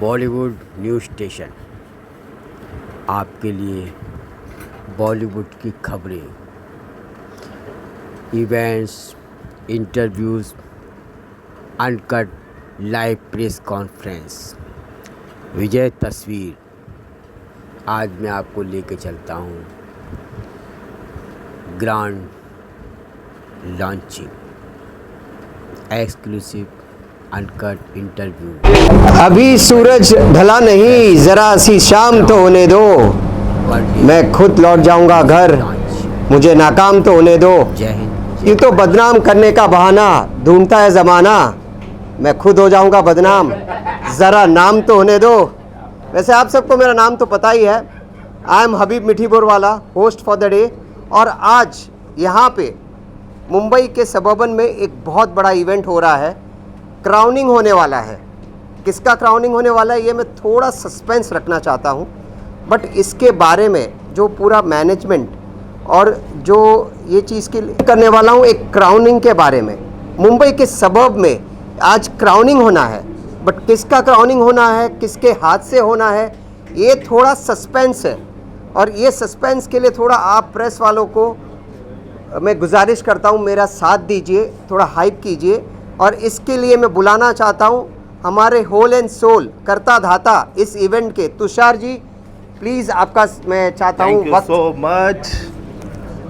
Bollywood news station आपके लिए बॉलीवुड की खबरें, events, interviews, uncut live press conference, विजय तस्वीर। आज मैं आपको लेके चलता हूँ grand launching, exclusive uncut interview. अभी सूरज ढला नहीं, जरा सी शाम तो होने दो। मैं खुद लौट जाऊंगा घर, मुझे नाकाम तो होने दो। जय हिंद। ये तो बदनाम करने का बहाना ढूंढता है ज़माना। मैं खुद हो जाऊंगा बदनाम, ज़रा नाम तो होने दो। वैसे आप सबको मेरा नाम तो पता ही है। आई एम हबीब मिठीपुर वाला, होस्ट फॉर द डे। और आज यहाँ पे मुंबई के सबर्बन में एक बहुत बड़ा इवेंट हो रहा है। क्राउनिंग होने वाला है। किसका क्राउनिंग होने वाला है ये मैं थोड़ा सस्पेंस रखना चाहता हूँ, बट इसके बारे में जो पूरा मैनेजमेंट और जो ये चीज़ की करने वाला हूँ, एक क्राउनिंग के बारे में। मुंबई के सबर्ब में आज क्राउनिंग होना है, बट किसका क्राउनिंग होना है, किसके हाथ से होना है, ये थोड़ा सस्पेंस है। और ये सस्पेंस के लिए थोड़ा आप प्रेस वालों को मैं गुजारिश करता हूँ, मेरा साथ दीजिए, थोड़ा हाइप कीजिए। और इसके लिए मैं बुलाना चाहता हूँ हमारे होल एंड सोल कर्ता धाता इस इवेंट के तुषार जी। प्लीज़ आपका मैं चाहता हूँ। Thank you so much.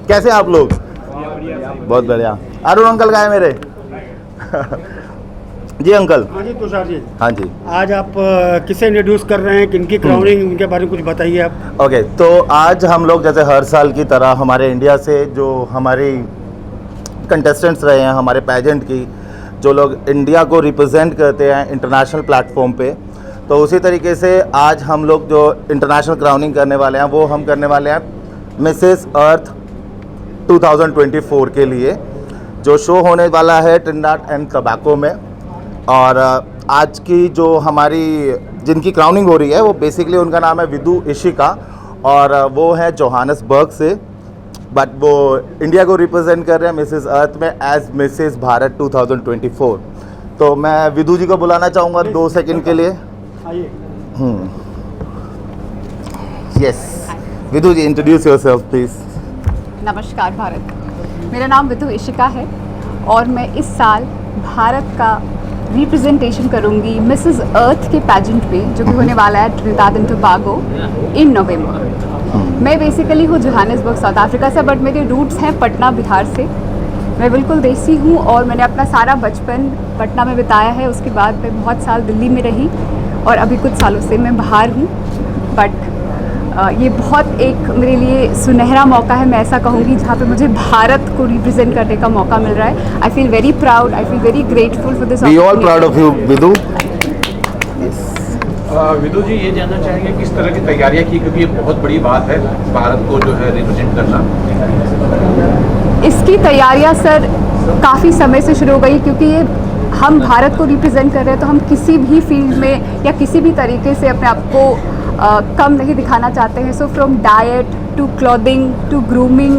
कैसे आप लोग? बहुत बढ़िया। अरुण अंकल का है मेरे जी अंकल। हाँ जी तुषार जी। हाँ जी। आज आप किसे इंट्रोड्यूस कर रहे हैं, किनकी क्राउनिंग, उनके बारे में कुछ बताइए आप। ओके, तो आज हम लोग जैसे हर साल की तरह हमारे इंडिया से जो हमारी कंटेस्टेंट्स रहे हैं, हमारे पैजेंट की जो लोग इंडिया को रिप्रेजेंट करते हैं इंटरनेशनल प्लेटफॉर्म पे, तो उसी तरीके से आज हम लोग जो इंटरनेशनल क्राउनिंग करने वाले हैं वो हम करने वाले हैं मिसेस अर्थ 2024 के लिए, जो शो होने वाला है ट्रिनिडाड एंड टोबैको में। और आज की जो हमारी जिनकी क्राउनिंग हो रही है वो बेसिकली उनका नाम है विदु इशिका, और वो है जोहान्सबर्ग से, बट वो इंडिया को रिप्रेजेंट कर रहे हैं मिसेस अर्थ में एज मिसेस भारत 2024। तो मैं विदु जी को बुलाना चाहूँगा 2 सेकंड के लिए। आइए। Yes, Vidu ji introduce yourself please. नमस्कार भारत, मेरा नाम विदु इशिका है और मैं इस साल भारत का रिप्रेजेंटेशन करूंगी मिसेस अर्थ के पैजेंट पे, जो कि होने वाला है ट्रिनिडाड एंड टोबैगो इन नवंबर। मैं बेसिकली हूँ जोहान्सबर्ग साउथ अफ्रीका से, बट मेरे रूट्स हैं पटना बिहार से। मैं बिल्कुल देसी हूँ और मैंने अपना सारा बचपन पटना में बिताया है। उसके बाद मैं बहुत साल दिल्ली में रही और अभी कुछ सालों से मैं बाहर हूँ। बट ये बहुत एक मेरे लिए सुनहरा मौका है, मैं ऐसा कहूँगी, जहाँ पे मुझे भारत को रिप्रेजेंट करने का मौका मिल रहा है। I feel very proud, I feel very grateful for this. We all proud of you Vidu. Vidu ji, ये जानना चाहेंगे किस तरह की तैयारियां की, क्योंकि ये बहुत बड़ी बात है भारत को जो है रिप्रेजेंट करना। इसकी तैयारियां सर काफ़ी समय से शुरू हो गई, क्योंकि ये हम भारत को रिप्रेजेंट कर रहे हैं, तो हम किसी भी फील्ड में या किसी भी तरीके से अपने आप को कम नहीं दिखाना चाहते हैं। So from diet to clothing to grooming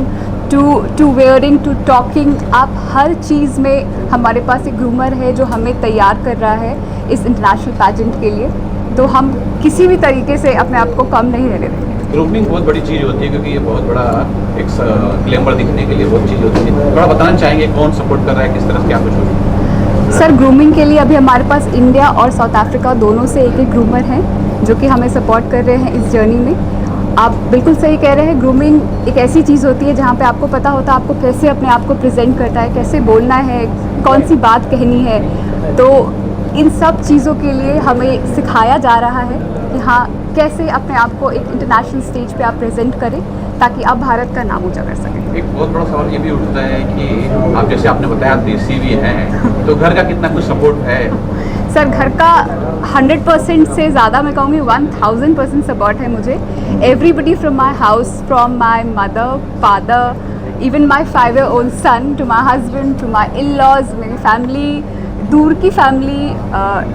to wearing to talking, आप हर चीज़ में हमारे पास एक ग्रूमर है जो हमें तैयार कर रहा है इस इंटरनेशनल पैजेंट के लिए। तो हम किसी भी तरीके से अपने आप को कम नहीं रहने देंगे। ग्रूमिंग बहुत बड़ी चीज़ होती है, क्योंकि ये बहुत बड़ा एक ग्लैमर दिखने के लिए बहुत चीज़ होती है। थोड़ा बताना चाहेंगे कौन सपोर्ट कर रहा है, किस तरह से क्या कुछ होगा? सर, ग्रूमिंग के लिए अभी हमारे पास इंडिया और साउथ अफ्रीका दोनों से एक ग्रूमर हैं जो कि हमें सपोर्ट कर रहे हैं इस जर्नी में। आप बिल्कुल सही कह रहे हैं, ग्रूमिंग एक ऐसी चीज़ होती है जहाँ पे आपको पता होता है आपको कैसे अपने आप को प्रेजेंट करता है, कैसे बोलना है, कौन सी बात कहनी है। तो इन सब चीज़ों के लिए हमें सिखाया जा रहा है कि हाँ, कैसे अपने आप को एक इंटरनेशनल स्टेज पे आप प्रेजेंट करें ताकि आप भारत का नाम ऊंचा कर सकें। एक बहुत बड़ा सवाल ये भी उठता है कि आप जैसे आपने बताया देसी भी हैं, तो घर का कितना कुछ सपोर्ट है? सर, घर का 100% से ज़्यादा मैं कहूँगी 1000% सपोर्ट है मुझे। Everybody from my house, from my mother, father, even my 5-year-old son, to my husband, to my in-laws, मेरी फैमिली, दूर की फैमिली,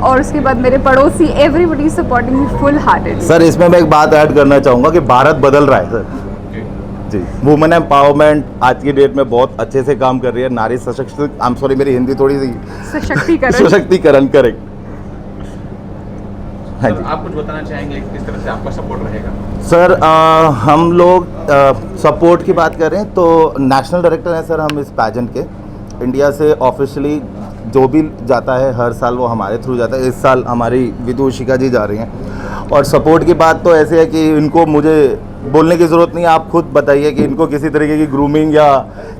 और उसके बाद मेरे पड़ोसी, everybody supporting me full hearted. Sir, इसमें मैं एक बात ऐड करना चाहूँगा कि भारत बदल रहा है सर जी। वुमेन एम्पावरमेंट आज की डेट में बहुत अच्छे से काम कर रही है। नारी सशक्तिकरण, आई एम सॉरी मेरी हिंदी थोड़ी सी सशक्तिकरण सशक्तिकरण करेक्ट। हाँ सर, जी। आप कुछ बताना चाहेंगे किस तरह से आपका सपोर्ट रहेगा? सर हम लोग सपोर्ट की बात करें तो नेशनल डायरेक्टर हैं सर हम इस पैजेंट के। इंडिया से ऑफिशियली जो भी जाता है हर साल वो हमारे थ्रू जाता है। इस साल हमारी विदु इशिका जी जा रही हैं। और सपोर्ट की बात तो ऐसे है कि इनको मुझे बोलने की ज़रूरत नहीं है, आप खुद बताइए कि इनको किसी तरीके की ग्रूमिंग या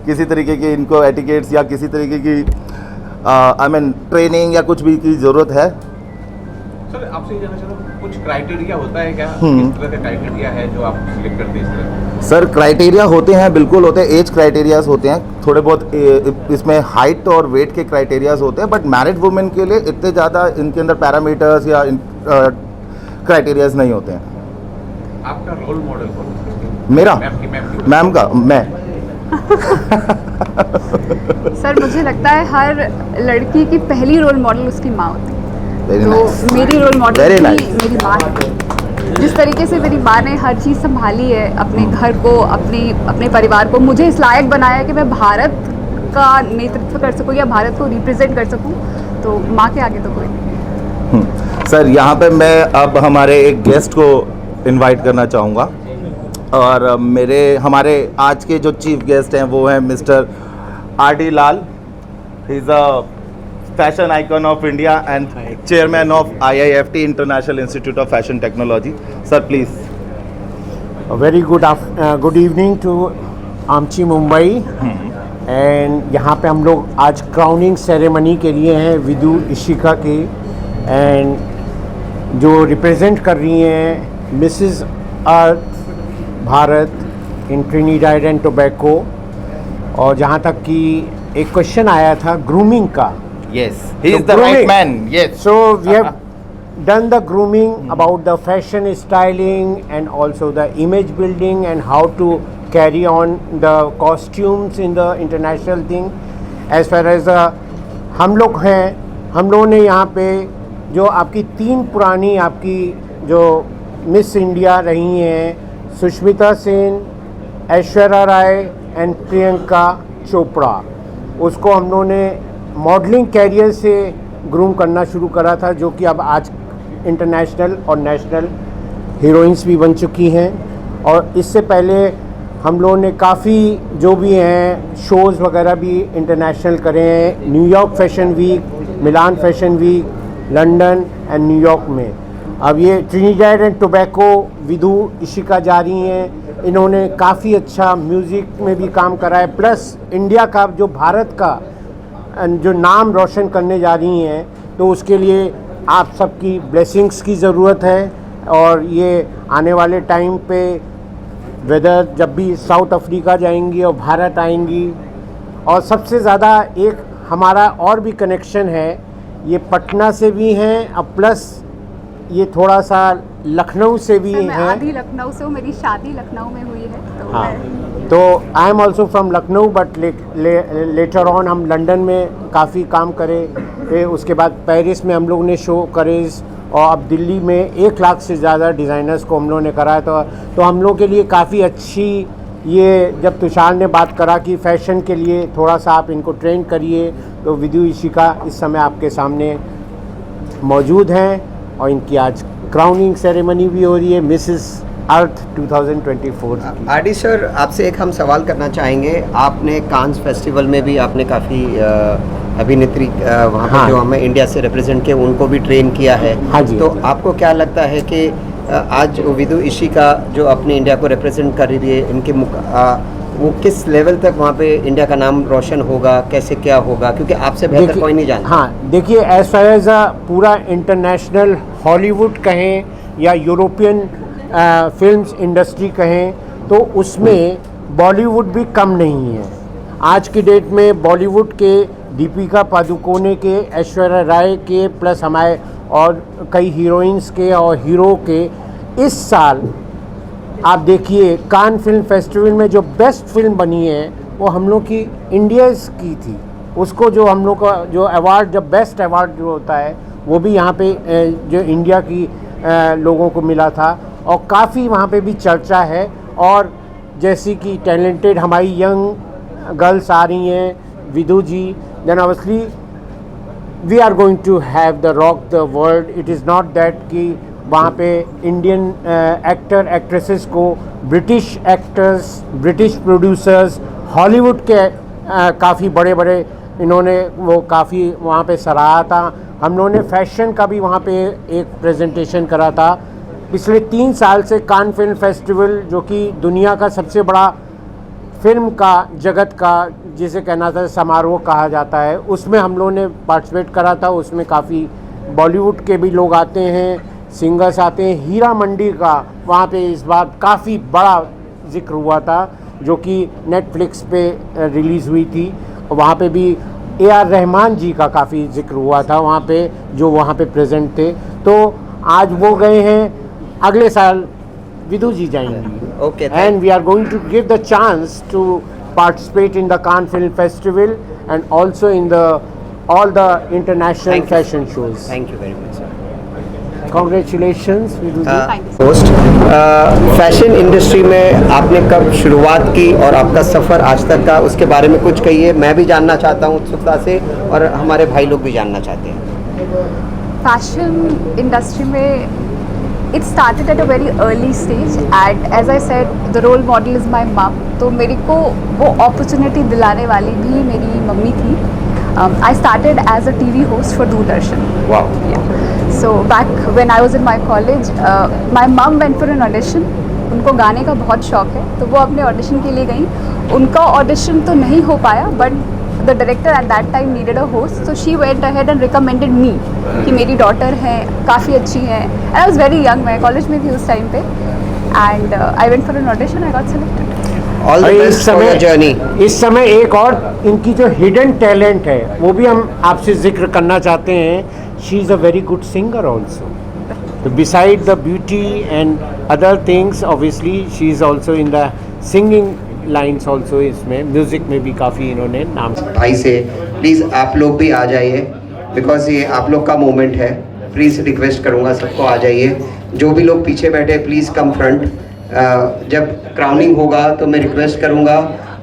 किसी तरीके की इनको एटिकेट्स या किसी तरीके की आई मीन ट्रेनिंग या कुछ भी की ज़रूरत है। सर, आपसे ये जानना चाहता हूँ, कुछ क्राइटेरिया होता है क्या? किस तरह का क्राइटेरिया है जो आप सिलेक्ट करते हैं इस तरह? सर क्राइटेरिया होते हैं, बिल्कुल होते हैं, एज क्राइटेरियाज होते हैं, थोड़े बहुत इसमें हाइट और वेट के क्राइटेरियाज होते हैं, बट मैरिड वुमेन के लिए इतने ज़्यादा इनके अंदर पैरामीटर्स या क्राइटेरियाज नहीं होते हैं। आपका रोल मॉडल कौन है? मेरा मैम मैम का मैं सर मुझे लगता है हर लड़की की पहली रोल मॉडल उसकी माँ होती है। Very तो nice. मेरी रोल मॉडल Very भी nice. मेरी माँ है। जिस तरीके से मेरी माँ ने हर चीज़ संभाली है, अपने घर को, अपने परिवार को, मुझे इस लायक बनाया कि मैं भारत का नेतृत्व कर सकूँ या भारत को रिप्रेजेंट कर सकूँ, तो माँ के आगे तो कोई नहीं। सर यहाँ पे मैं अब हमारे एक गेस्ट को इनवाइट करना चाहूँगा और हमारे आज के जो चीफ गेस्ट हैं वो हैं mister RD. Lal. He is a fashion icon of India and chairman of IIFT international institute of fashion technology. Sir please. A very good evening to आमची मुंबई। एंड यहाँ पे हम लोग आज क्राउनिंग सेरेमनी के लिए हैं विदु इशिका की, एंड जो रिप्रेजेंट कर रही हैं Mrs earth Bharat in Trinidad and tobacco. और जहाँ तक कि एक क्वेश्चन आया था ग्रूमिंग का, Yes, he is So the right grooming. man. Yes. so we have done the grooming about the fashion styling and also the image building and how to carry on the costumes in the international thing. As far as हम लोग हैं, हम लोगों ने यहाँ पे जो आपकी 3 पुरानी आपकी जो मिस इंडिया रही हैं, सुष्मिता सेन, ऐश्वर्या राय एंड प्रियंका चोपड़ा, उसको हम लोगों ने मॉडलिंग कैरियर से ग्रूम करना शुरू करा था, जो कि अब आज इंटरनेशनल और नेशनल हीरोइंस भी बन चुकी हैं। और इससे पहले हम लोगों ने काफ़ी जो भी हैं शोज़ वगैरह भी इंटरनेशनल करे हैं, New York fashion week, Milan fashion week, London and New York में। अब ये Trinidad and Tobago Vidu Ishika जा रही हैं, इन्होंने काफ़ी अच्छा म्यूज़िक में भी काम करा है, प्लस इंडिया का जो भारत का जो नाम रोशन करने जा रही हैं, तो उसके लिए आप सबकी ब्लेसिंग्स की ज़रूरत है। और ये आने वाले टाइम पे वेदर जब भी साउथ अफ्रीका जाएंगी और भारत आएंगी, और सबसे ज़्यादा एक हमारा और भी कनेक्शन है, ये पटना से भी हैं और प्लस ये थोड़ा सा लखनऊ से भी सर, मैं हैं। आधी लखनऊ से हूँ, मेरी शादी लखनऊ में हुई है, तो हाँ, मैं- तो I am also from Lucknow, but later on हम लंदन में काफ़ी काम करे, फिर उसके बाद पेरिस में हम लोग ने शो करे, और अब दिल्ली में 1 लाख से ज़्यादा डिज़ाइनर्स को हम लोगों ने कराया। तो हम लोग के लिए काफ़ी अच्छी, ये जब तुषार ने बात करा कि फ़ैशन के लिए थोड़ा सा आप इनको ट्रेन करिए, तो विदु इशिका इस समय आपके सामने मौजूद हैं और इनकी आज क्राउनिंग सेरेमनी भी हो रही है मिसेस अर्थ 2024 की। आर.डी. सर, आपसे एक हम सवाल करना चाहेंगे। आपने कांस फेस्टिवल में भी आपने काफ़ी अभिनेत्री वहाँ पर हाँ। जो हमें इंडिया से रिप्रेजेंट किए उनको भी ट्रेन किया है। हाँ जी। तो आपको क्या लगता है कि आज विदु इशिका जो अपने इंडिया को रिप्रेजेंट कर रही है, इनके वो किस लेवल तक वहाँ पे इंडिया का नाम रोशन होगा, कैसे क्या होगा, क्योंकि आपसे बेहतर कोई नहीं जानता। हाँ, देखिए एज फार एज पूरा इंटरनेशनल हॉलीवुड कहें या यूरोपियन फिल्म्स इंडस्ट्री कहें, तो उसमें बॉलीवुड भी कम नहीं है। आज की डेट में बॉलीवुड के दीपिका पादुकोणे के, ऐश्वर्या राय के, प्लस हमारे और कई हीरोइंस के और हीरो के, इस साल आप देखिए कान फिल्म फेस्टिवल में जो बेस्ट फिल्म बनी है वो हम लोग की इंडियाज़ की थी। उसको जो हम लोग का जो अवार्ड, जब बेस्ट अवार्ड जो होता है वो भी यहाँ पे जो इंडिया की लोगों को मिला था, और काफ़ी वहाँ पे भी चर्चा है। और जैसी कि टैलेंटेड हमारी यंग गर्ल्स आ रही हैं, Vidu ji, then obviously we are going to have the rock the world. It is not that कि वहाँ पे इंडियन एक्टर एक्ट्रेसेस को British actors, British producers, Hollywood के काफ़ी बड़े बड़े इन्होंने वो काफ़ी वहाँ पे सराहा था. हम लोगों ने फैशन का भी वहाँ पे एक प्रेजेंटेशन करा था. पिछले 3 साल से कान फिल्म फेस्टिवल, जो कि दुनिया का सबसे बड़ा फिल्म का जगत का जिसे कहना था समारोह कहा जाता है, उसमें हम लोगों ने पार्टिसिपेट करा था. उसमें काफ़ी बॉलीवुड के भी लोग आते हैं, सिंगर्स आते हैं. हीरा मंडी का वहाँ पे इस बार काफ़ी बड़ा जिक्र हुआ था, जो कि नेटफ्लिक्स पे रिलीज़ हुई थी. वहाँ पे भी AR रहमान जी का काफ़ी जिक्र हुआ था वहाँ पे, जो वहाँ पे प्रेजेंट थे. तो आज वो गए हैं, अगले साल विदु जी जाएंगी. Okay, and we are going to give the chance to participate in the Cannes film festival and also in the all the international Thank you. fashion shows. Thank you very much sir. Congratulations, Vidu ji. Thank you. Post fashion industry में आपने कब शुरुआत की और आपका सफ़र आज तक का, उसके बारे में कुछ कहिए. मैं भी जानना चाहता हूँ उत्सुकता से, और हमारे भाई लोग भी जानना चाहते हैं. फैशन इंडस्ट्री में it started at a very early stage and as I said the role model is my mom. तो मेरे को वो opportunity दिलाने वाली भी मेरी मम्मी थी. I started as a TV host for Doordarshan. वाह. Yeah. So back when I was in my college, my mom went for an audition. उनको गाने का बहुत शौक है, तो वो अपने ऑडिशन के लिए गई. उनका ऑडिशन तो नहीं हो पाया, but the director at that time needed a host, so she went ahead and recommended me कि मेरी डॉटर है, काफ़ी अच्छी है. And I was very young, मैं कॉलेज में थी उस टाइम पे. And I went for an audition, I got selected. All the और बेस्ट फॉर योर जर्नी. इस समय एक और इनकी जो हिडन टैलेंट है वो भी हम आपसे जिक्र करना चाहते हैं. She is a very good singer also. Beside the beauty and other things, obviously she is also in the singing lines also. इसमें म्यूज़िक में भी काफ़ी इन्होंने नाम. भाई से प्लीज़ आप लोग भी आ जाइए, बिकॉज ये आप लोग का मोमेंट है. प्लीज़ रिक्वेस्ट करूँगा सबको आ जाइए. जो भी लोग पीछे बैठे प्लीज़ कम फ्रंट. जब क्राउनिंग होगा तो मैं रिक्वेस्ट करूँगा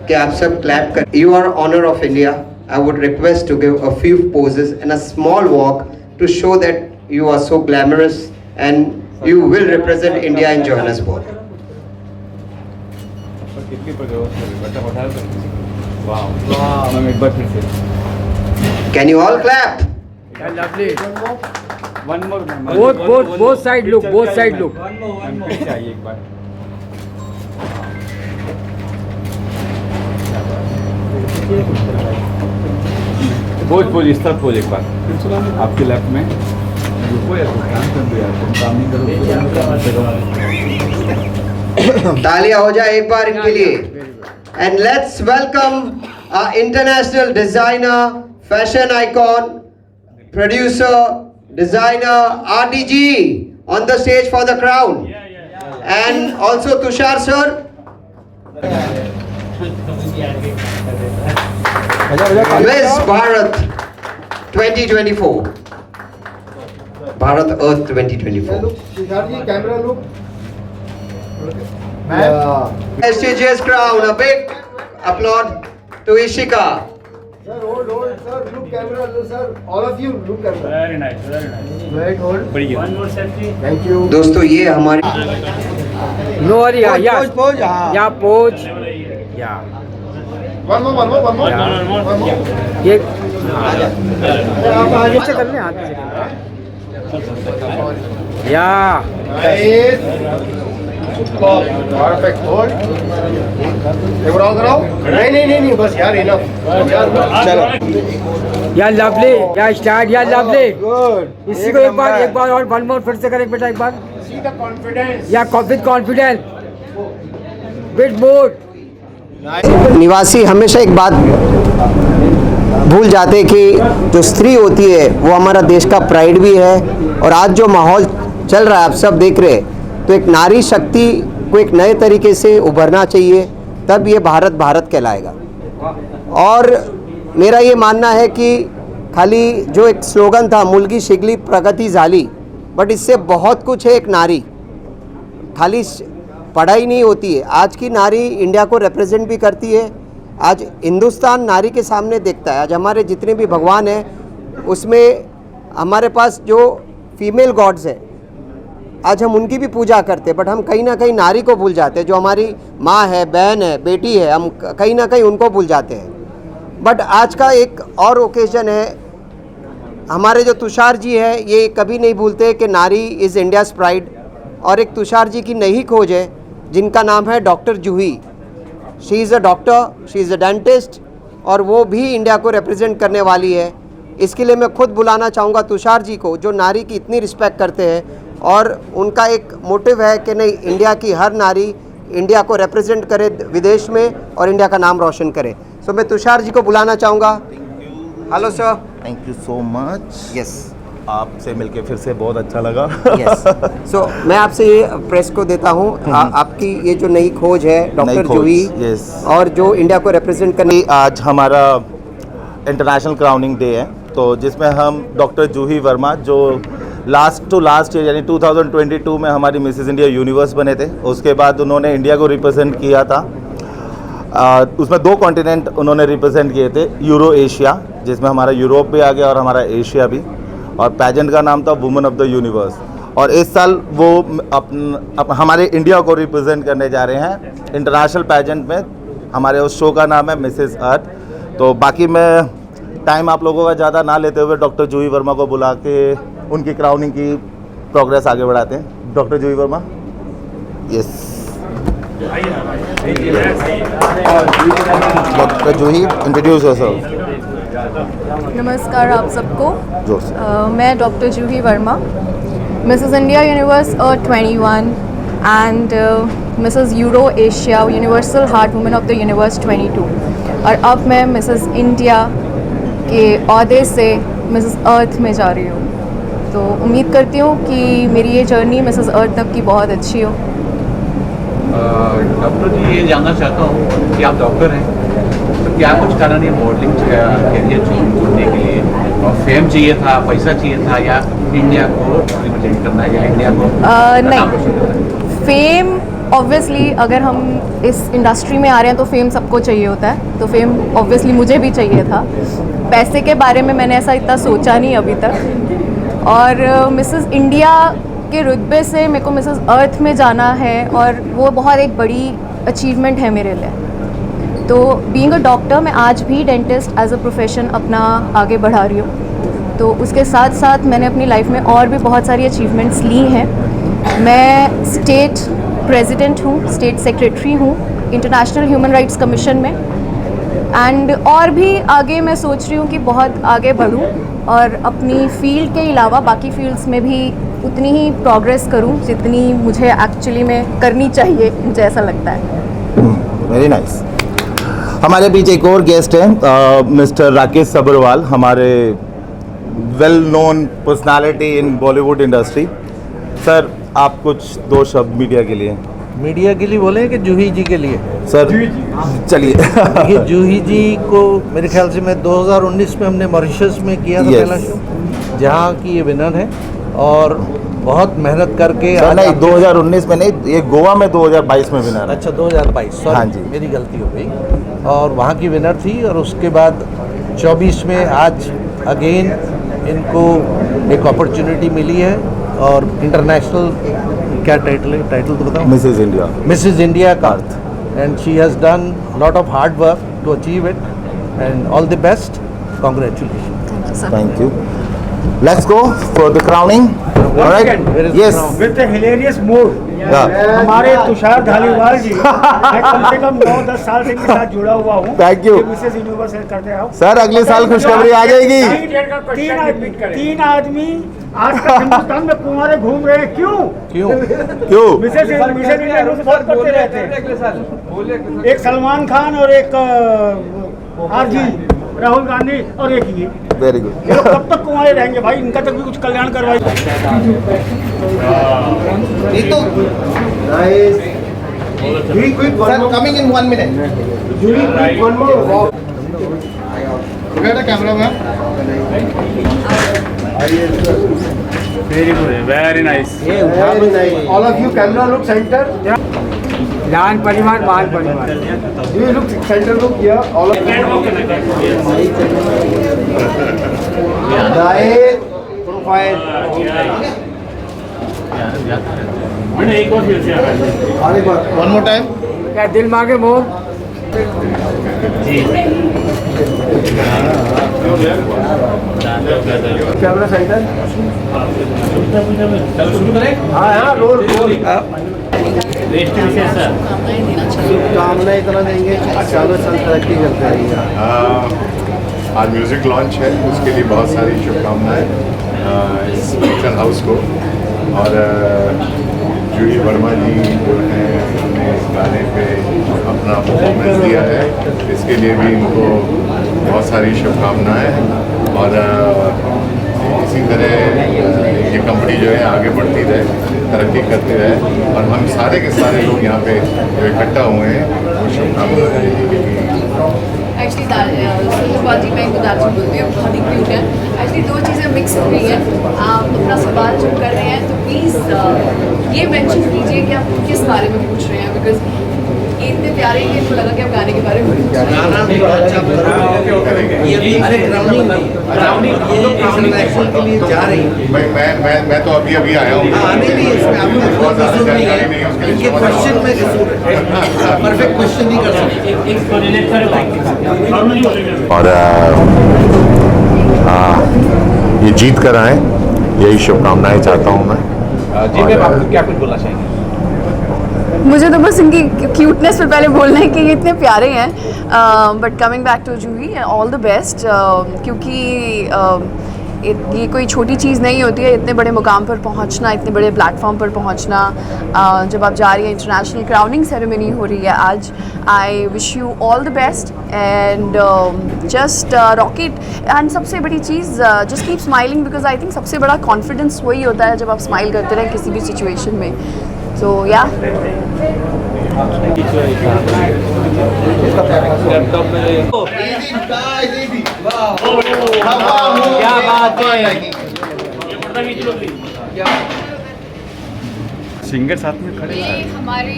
कि आप सब क्लैप कर. You are honour of India. I would request to give a few poses and a small walk to show that you are so glamorous and you will represent India in Johannesburg. Can you all clap? both side look. Pose इस तरफ pose एक बार आपके left में. तालियां हो जाए एक बार इनके लिए. And let's welcome international designer, fashion icon, producer, designer RDG on the stage for the crown. And also Tushar sir. Miss Bharat 2024. Bharat Earth 2024. Prestigious crown. A big applaud to Ishika. Sir, hold, sir. Look camera, sir. All of you, look camera. Very nice. Right, hold. One more selfie. Thank you. दोस्तों ये हमारी No worry, yeah. Pose. Yeah, pose. Yeah. One more. ये नीचे कर ले, हाथ से. Yeah. Nice. Perfect. Hold. एक और कराओ. नहीं, बस यार इनफ. चलो. Yeah, lovely. Yeah, start. Yeah, lovely. Good. इसी को एक बार और one more फिर से करें बेटा एक बार. See the confidence. Yeah, with confidence. Bit more. निवासी हमेशा एक बात भूल जाते कि जो स्त्री होती है वो हमारा देश का प्राइड भी है. और आज जो माहौल चल रहा है आप सब देख रहे हैं, तो एक नारी शक्ति को एक नए तरीके से उभरना चाहिए, तब ये भारत कहलाएगा. और मेरा ये मानना है कि खाली जो एक स्लोगन था मुलगी शिगली प्रगति झाली, बट इससे बहुत कुछ है. एक नारी खाली पढ़ाई नहीं होती है. आज की नारी इंडिया को रिप्रेजेंट भी करती है. आज हिंदुस्तान नारी के सामने देखता है. आज हमारे जितने भी भगवान हैं उसमें हमारे पास जो फीमेल गॉड्स है, आज हम उनकी भी पूजा करते हैं, बट हम कहीं ना कहीं नारी को भूल जाते हैं। जो हमारी माँ है, बहन है, बेटी है, हम कहीं ना कहीं उनको भूल जाते हैं। बट आज का एक और ओकेजन है, हमारे जो तुषार जी है ये कभी नहीं भूलते कि नारी इज़ इंडियाज़ प्राइड। और एक तुषार जी की नई खोज है जिनका नाम है doctor Juhi. She is a doctor, she is a dentist, और वो भी इंडिया को रिप्रेजेंट करने वाली है। इसके लिए मैं खुद बुलाना चाहूँगा तुषार जी को, जो नारी की इतनी रिस्पेक्ट करते हैं और उनका एक मोटिव है कि नहीं, इंडिया की हर नारी इंडिया को रिप्रेजेंट करे विदेश में और इंडिया का नाम रोशन करे। सो मैं तुषार जी को बुलाना चाहूँगा। Hello sir. Thank you so much. Yes, आपसे मिलके फिर से बहुत अच्छा लगा। यस। सो मैं आपसे ये प्रेस को देता हूँ, आपकी ये जो नई खोज है डॉक्टर जूही, यस, और जो इंडिया को रिप्रेजेंट करने, आज हमारा इंटरनेशनल क्राउनिंग डे है, तो जिसमें हम डॉक्टर जूही वर्मा, जो लास्ट टू लास्ट ईयर यानी 2022 में हमारी मिसेस इंडिया यूनिवर्स बने थे। उसके बाद उन्होंने इंडिया को रिप्रेजेंट किया था। उसमें 2 कॉन्टिनेंट उन्होंने रिप्रेजेंट किए थे, यूरो एशिया, जिसमें हमारा यूरोप भी आ गया और हमारा एशिया भी, और पैजेंट का नाम था वुमेन ऑफ द यूनिवर्स। और इस साल वो हमारे इंडिया को रिप्रेजेंट करने जा रहे हैं इंटरनेशनल पैजेंट में। हमारे उस शो का नाम है मिसेस अर्थ। तो बाकी मैं टाइम आप लोगों का ज़्यादा ना लेते हुए डॉक्टर जूही वर्मा को बुला के उनकी क्राउनिंग की प्रोग्रेस आगे बढ़ाते हैं। डॉक्टर जूही वर्मा, यस। डॉक्टर जूही, इंट्रोड्यूस योरसेल्फ। नमस्कार आप सबको। जोर से। मैं doctor Juhi Verma, Mrs India universe 21 and Mrs euro Asia universal heart women of the universe 22, और अब मैं मिसेस इंडिया के ओहदे से मिसेस अर्थ में जा रही हूँ। तो उम्मीद करती हूँ कि मेरी ये जर्नी मिसेस अर्थ तक की बहुत अच्छी हो। डॉक्टर जी, ये जानना चाहता हूँ कि आप डॉक्टर हैं, तो क्या कुछ कारण ये मॉडलिंग कैरियर चुनने के लिए, और फेम चाहिए था, पैसा चाहिए था, या इंडिया को रिप्रेजेंट करना है, या इंडिया को नहीं, फेम ऑब्वियसली अगर हम इस इंडस्ट्री में आ रहे हैं तो फेम सबको चाहिए होता है, तो फेम ऑब्वियसली मुझे भी चाहिए था। पैसे के बारे में मैंने ऐसा इतना सोचा नहीं अभी तक। और मिसेस इंडिया के रुतबे से मेरे को मिसेस अर्थ में जाना है, और वो बहुत एक बड़ी अचीवमेंट है मेरे लिए। तो बीइंग अ डॉक्टर, मैं आज भी डेंटिस्ट एज अ प्रोफेशन अपना आगे बढ़ा रही हूँ। तो उसके साथ साथ मैंने अपनी लाइफ में और भी बहुत सारी अचीवमेंट्स ली हैं। मैं स्टेट प्रेसिडेंट हूँ, स्टेट सेक्रेटरी हूँ इंटरनेशनल ह्यूमन राइट्स कमीशन में, एंड और भी आगे मैं सोच रही हूँ कि बहुत आगे बढ़ूँ और अपनी फील्ड के अलावा बाकी फील्ड्स में भी उतनी ही प्रोग्रेस करूँ जितनी मुझे एक्चुअली में करनी चाहिए, मुझे ऐसा लगता है। Very nice. हमारे बीच एक और गेस्ट हैं, मिस्टर राकेश सब्रवाल, हमारे वेल नोन पर्सनालिटी इन बॉलीवुड इंडस्ट्री। सर, आप कुछ 2 शब्द मीडिया के लिए। मीडिया के लिए बोले कि जूही जी के लिए? सर चलिए। देखिए, जूही जी को मेरे ख्याल से मैं 2019 में हमने मॉरिशस में किया था पहला शो, जहाँ की ये विनर है, और बहुत मेहनत करके सर, नहीं 2019 में नहीं, ये गोवा में 2022 में विनर है। अच्छा, 2022, सॉरी, हाँ जी, मेरी गलती हो गई। और वहाँ की विनर थी, और उसके बाद 24 में आज अगेन इनको एक अपॉर्चुनिटी मिली है, और इंटरनेशनल क्या टाइटल है, टाइटल तो बताओ। मिसेस इंडिया, मिसेस इंडिया का, and she has done lot of hard work to achieve it, and all the best, congratulation. Thank you. Let's go for the crowning. Alright, yes, with the hilarious mood. हमारे तुषार धालीवाल जी, मैं कम से कम 9-10 साल से इनके साथ जुड़ा हुआ हूँ। Thank you. मिसेस यूनिवर्स करते आओ सर, अगले साल खुशखबरी आ जाएगी। 3 आदमी आज तक हिंदुस्तान में कुंवारे घूम रहे हैं, क्यों? क्यों? मिसेस इंडिया बहुत करते रहते हैं। एक सलमान खान और एक आरजी राहुल गांधी और एक ये। Very good. ये लोग कब तक कुंवारे रहेंगे भाई? इनका तक भी कुछ कल्याण करवाइए। Coming in 1 minute. Very good, very nice. All of you, camera look center. जान परिवार बाल परिवार You look center look here. All of Diet profile. One more time. क्या दिल मांगे मोह कैमरा सेंटर. हाँ रोल शुभकामनाएं इतना देंगे कि सालों साल तरक्की करते रहेंगे. आज म्यूज़िक लॉन्च है, उसके लिए बहुत सारी शुभकामनाएं इस फंक्शन हाउस को. और जूही वर्मा जी जो हैं उन्होंने इस गाने पे अपना परफॉर्मेंस दिया है, इसके लिए भी इनको बहुत सारी शुभकामनाएं. और इसी तरह ये कंपनी जो है आगे बढ़ती रहे, तरक्की करती रहे. और हम सारे के सारे लोग यहाँ पे जो इकट्ठा हुए हैं वो शुभकामनाएं देंगे. एक्चुअली बाजी मैं इनको दार्जिलिंग बोलती हूँ, बहुत ही क्यूट है. एक्चुअली दो चीज़ें मिक्स हो गई हैं. आप अपना सवाल जो कर रहे हैं तो प्लीज़ ये मेंशन कीजिए कि आप किस बारे में पूछ रहे हैं, बिकॉज ये इतने प्यारे हैं कि इनको लगा कि आप गाने के बारे में पूछ रहे हैं. के लिए जा रही हैं. मैं तो अभी आया हूँ. बहुत ज़्यादा जानकारी नहीं है उसके लिए. क्वेश्चन में परफेक्ट क्वेश्चन नहीं कर सकते. और ये जीत कर आए, यही शुभकामनाएं चाहता हूँ मैं. जी मैम, आप क्या कुछ बोलना चाहेंगे? मुझे तो बस इनकी क्यूटनेस पे पहले बोलना है कि ये इतने प्यारे हैं. But coming back to Juhi, all the best. क्योंकि ये कोई छोटी चीज़ नहीं होती है, इतने बड़े मुकाम पर पहुंचना, इतने बड़े प्लेटफॉर्म पर पहुंचना. जब आप जा रही हैं, इंटरनेशनल क्राउनिंग सेरेमनी हो रही है आज. I wish you all the best and just rock it. And सबसे बड़ी चीज़, just keep smiling, because I think सबसे बड़ा कॉन्फिडेंस वही होता है जब आप स्माइल करते रहें किसी भी सिचुएशन में. सो या क्या बात है. सिंगर साथ में खड़े ये हमारे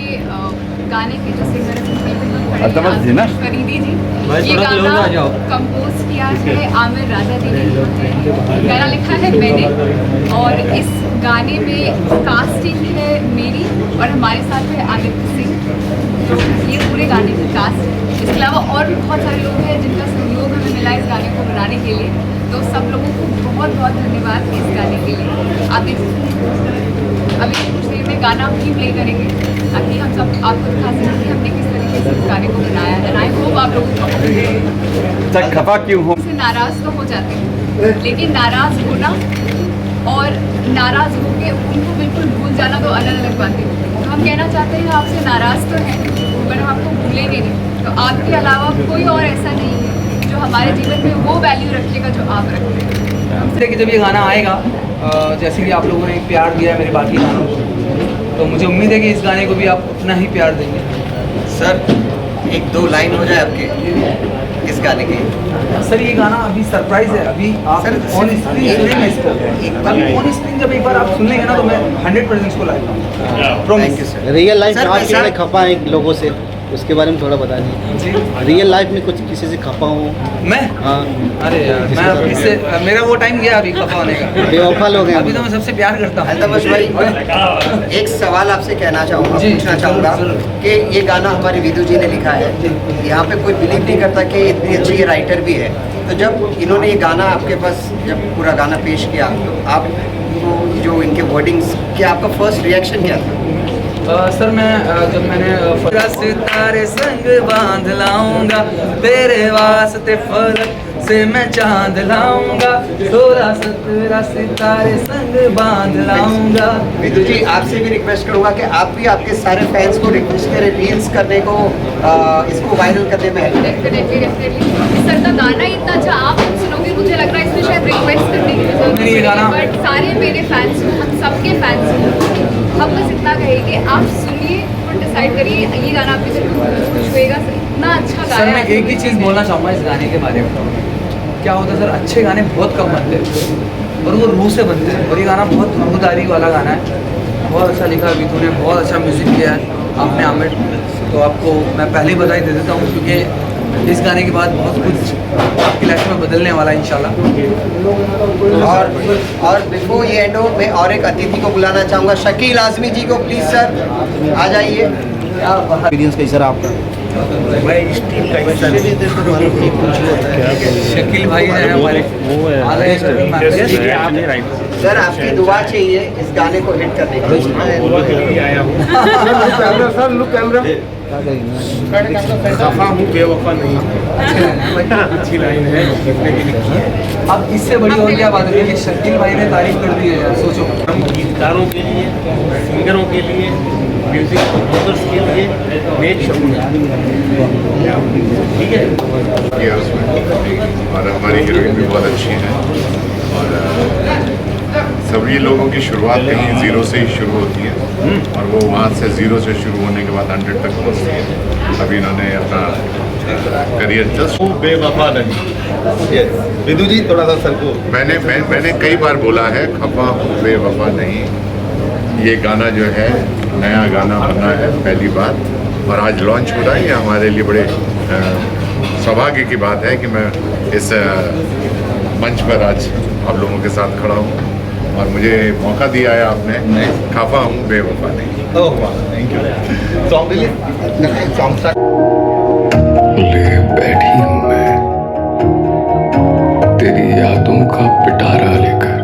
गाने के जो सिंगर हैं फरीदी जी, ये गाना कंपोज किया है आमिर राजा जी ने. गाना लिखा है मैंने, और इस गाने में कास्टिंग है मेरी और हमारे साथ है आदित्य सिंह. तो ये पूरे गाने की कास्ट. इसके अलावा और भी बहुत सारे लोग हैं जिनका सहयोग हमें मिला इस गाने को बनाने के लिए. तो सब लोगों को बहुत बहुत धन्यवाद इस गाने के लिए. अभी कुछ देर में गाना हम ही प्ले करेंगे ताकि हम सब आपको दिखा सकें कि हमने किस तरीके से इस गाने को बनाया है. आई होप आप लोगों को खफा क्यों हो. नाराज़ तो हो जाते हैं, लेकिन नाराज़ होना और नाराज़ होकर उनको बिल्कुल भूल जाना तो अलग अलग बातें. तो हम कहना चाहते हैं आपसे नाराज़ तो हैं पर हम आपको भूलेंगे नहीं. तो आपके अलावा कोई और ऐसा नहीं है जो हमारे जीवन में वो वैल्यू रखेगा जो आप रखते हैं. कि जब ये गाना आएगा, जैसे कि आप लोगों ने प्यार दिया है मेरे बाकी गानों को, तो मुझे उम्मीद है कि इस गाने को भी आप उतना ही प्यार देंगे. सर एक दो लाइन हो जाए आपके इस गाने की. सर ये गाना अभी सरप्राइज है, अभी आप ऑन स्क्रीन सुनेंगे इसको. अभी ऑन स्क्रीन जब एक बार आप सुन लेंगे ना तो मैं 100% इसको like. Thank you sir. Real life में आप कितने खफा हैं लोगों से, उसके बारे में थोड़ा बता दीजिए. रियल लाइफ में कुछ किसी से खफा हूँ मैं? हाँ. अरे यार, मैं इससे मेरा वो टाइम गया अभी खफा होने का. बेवफा लोग हैं. अभी तो मैं सबसे प्यार करता हूँ. अल्तमश भाई, एक सवाल आपसे कहना चाहूँगा, पूछना चाहूँगा कि ये गाना हमारे विदु जी ने लिखा है. यहाँ पे कोई बिलीव नहीं करता कि इतनी अच्छी ये राइटर भी है. तो जब इन्होंने ये गाना आपके पास जब पूरा गाना पेश किया तो आप जो इनके वर्डिंग्स, क्या आपका फर्स्ट रिएक्शन क्या था? सर मैं जब मैंने सितारे संग बांध लाऊंगा, तेरे वास्ते फलक से मैं चांद लाऊंगा, 16-17 सितारे संग बांध लाऊंगा. विदु जी, आपसे भी रिक्वेस्ट करूंगा कि आप भी आपके सारे फैंस को रिक्वेस्ट करें रील्स करने को, इसको वायरल करने में. डेफिनेटली सर का गाना ही इतना अच्छा, आप सुनोगे मुझे लग रहा है इसमें शायद रिक्वेस्ट करने की जरूरत नहीं है. बट सारे मेरे फैंस को, हम सबके फैंस को हम बस इतना कहेंगे आप सुनिए और डिसाइड करिए ये गाना आपके दिल को खुश होएगा. इतना अच्छा गाना. सर मैं एक ही चीज़ बोलना चाहूँगा इस गाने के बारे में. क्या होता है सर, अच्छे गाने बहुत कम बनते हैं और वो रूह से बनते हैं. और ये गाना बहुत रूहदारी वाला गाना है. बहुत अच्छा लिखा है विधु ने, बहुत अच्छा म्यूज़िक किया है. आपने आमिर, तो आपको मैं पहले ही बधाई दे देता हूँ क्योंकि इस गाने के बाद बहुत कुछ आपकी लाइफ में बदलने वाला है इंशाल्लाह। और बिफोर ये एंड हो, मैं और एक अतिथि को बुलाना चाहूँगा, शकील आज़मी जी को। प्लीज़ सर आ जाइए। एक्सपीरियंस कैसा रहा आपका? शकील भाई है हमारे सर, आपकी दुआ चाहिए इस गाने को हिट करने के लिए। Camera sir, look camera. खफा हूँ बेवफा नहीं, अच्छी लाइन है। अब इससे बड़ी और क्या बात है कि शकील भाई ने तारीफ कर दी है यार, सोचो। हम गीतकारों के लिए, सिंगरों के लिए, म्यूजिक कंपोजर्स के लिए नेक शुक्रिया। ठीक है, किया उसमें, और हमारी हीरोइन भी बहुत अच्छी है। और सभी लोगों की शुरुआत कहीं ज़ीरो से ही शुरू होती है और वो वहाँ से ज़ीरो से शुरू होने के बाद 100 तक पहुँचती है। अभी इन्होंने अपना करियर जस्ट बेवफा नहीं। विदु जी थोड़ा सा सर को मैंने कई बार बोला है, खफा हूँ बेवफा नहीं। ये गाना जो है नया गाना बना है पहली बार और आज लॉन्च हो रहा है। ये हमारे लिए बड़े सौभाग्य की बात है कि मैं इस मंच पर आज आप लोगों के साथ खड़ा हूँ और मुझे मौका दिया है आपने। खफा हूँ बेवफा नहीं। ओह वाह, थैंक यू। सॉन्ग ले बैठी हूँ मैं तेरी यादों का पिटारा लेकर।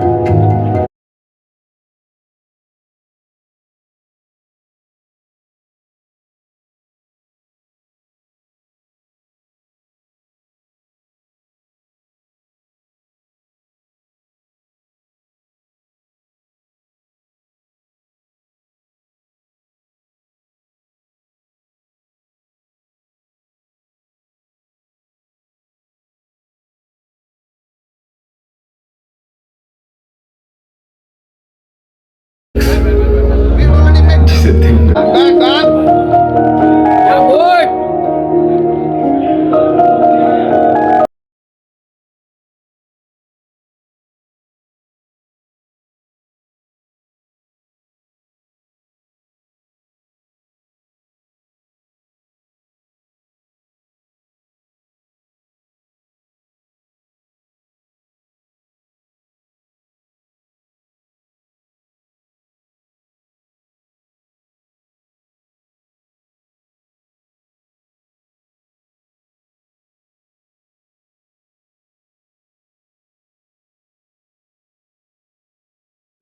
जिसे दिन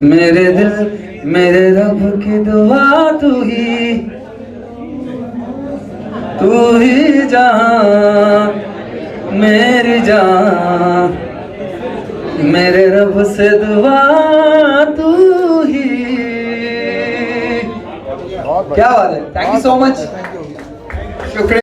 मेरे दिल मेरे रब की दुआ तू ही जान मेरी जान, मेरे रब से दुआ तू ही। क्या बात है, थैंक यू सो मच, शुक्रिया।